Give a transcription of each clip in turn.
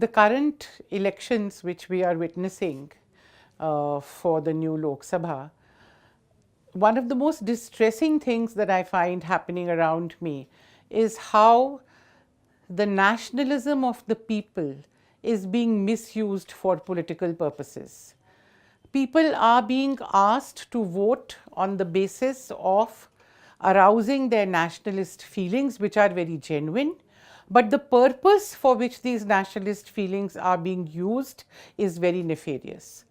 The current elections which we are witnessing for the new Lok Sabha, one of the most distressing things that I find happening around me is how the nationalism of the people is being misused for political purposes. People are being asked to vote on the basis of arousing their nationalist feelings, which are very genuine, but the purpose for which these nationalist feelings are being used is very nefarious.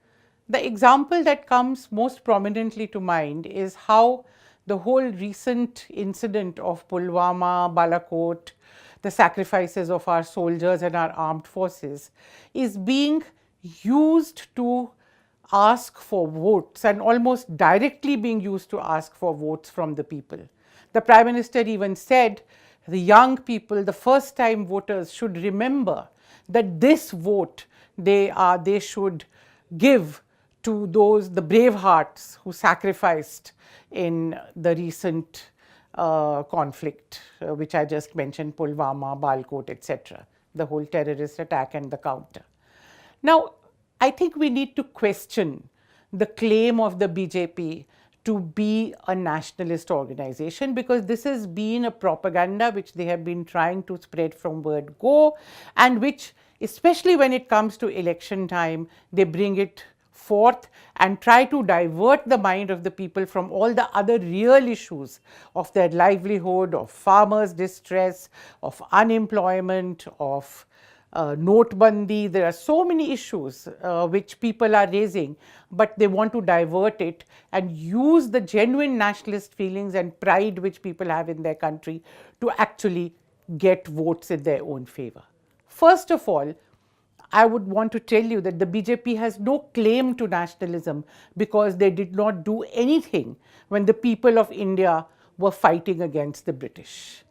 The example that comes most prominently to mind is how the whole recent incident of Pulwama, Balakot, the sacrifices of our soldiers and our armed forces is being used to ask for votes, and almost directly being used to ask for votes from the people. The Prime Minister even said the young people, the first time voters, should remember that this vote they should give to those, the brave hearts who sacrificed in the recent conflict, which I just mentioned, Pulwama, Balkot, etc., the whole terrorist attack and the counter. Now, I think we need to question the claim of the BJP to be a nationalist organization, because this has been a propaganda which they have been trying to spread from word go, and which, especially when it comes to election time, they bring it forth and try to divert the mind of the people from all the other real issues of their livelihood, of farmers' distress, of unemployment, of Notebandi. There are so many issues which people are raising, but they want to divert it and use the genuine nationalist feelings and pride which people have in their country to actually get votes in their own favor. First of all, I would want to tell you that the BJP has no claim to nationalism, because they did not do anything when the people of India were fighting against the British.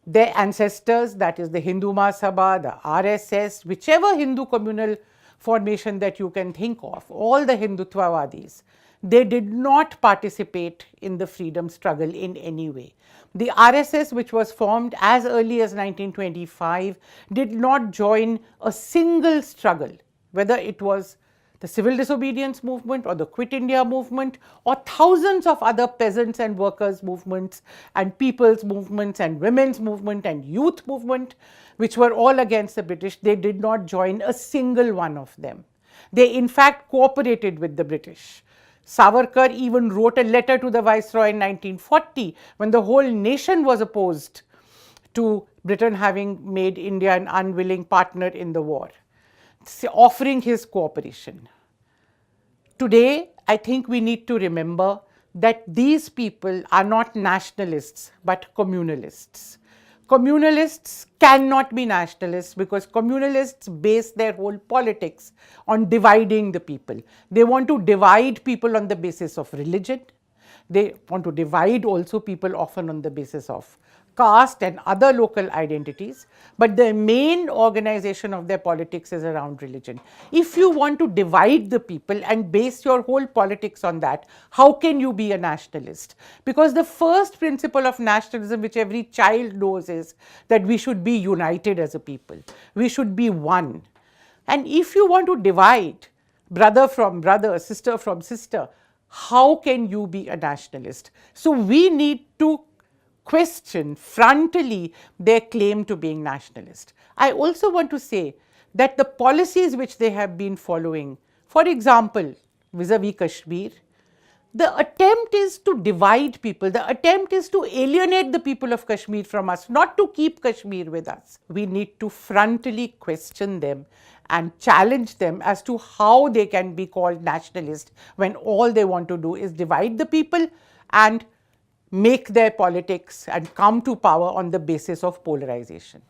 Their ancestors, that is the Hindu Mahasabha, the RSS, whichever Hindu communal formation that you can think of, all the Hindutvawadis, they did not participate in the freedom struggle in any way. The RSS, which was formed as early as 1925, did not join a single struggle, whether it was the civil disobedience movement or the Quit India movement or thousands of other peasants and workers movements and people's movements and women's movement and youth movement, which were all against the British. They did not join a single one of them. They in fact cooperated with the British. Savarkar even wrote a letter to the Viceroy in 1940, when the whole nation was opposed to Britain having made India an unwilling partner in the war, offering his cooperation. Today, I think we need to remember that these people are not nationalists but communalists. Communalists cannot be nationalists, because communalists base their whole politics on dividing the people. They want to divide people on the basis of religion. They want to divide also people often on the basis of caste and other local identities, but the main organization of their politics is around religion. If you want to divide the people and base your whole politics on that, how can you be a nationalist? Because the first principle of nationalism, which every child knows, is that we should be united as a people. We should be one. And if you want to divide brother from brother, sister from sister, how can you be a nationalist? So we need to question frontally their claim to being nationalist. I also want to say that the policies which they have been following, for example, vis-a-vis Kashmir, the attempt is to divide people. The attempt is to alienate the people of Kashmir from us, not to keep Kashmir with us. We need to frontally question them and challenge them as to how they can be called nationalist when all they want to do is divide the people and make their politics and come to power on the basis of polarization.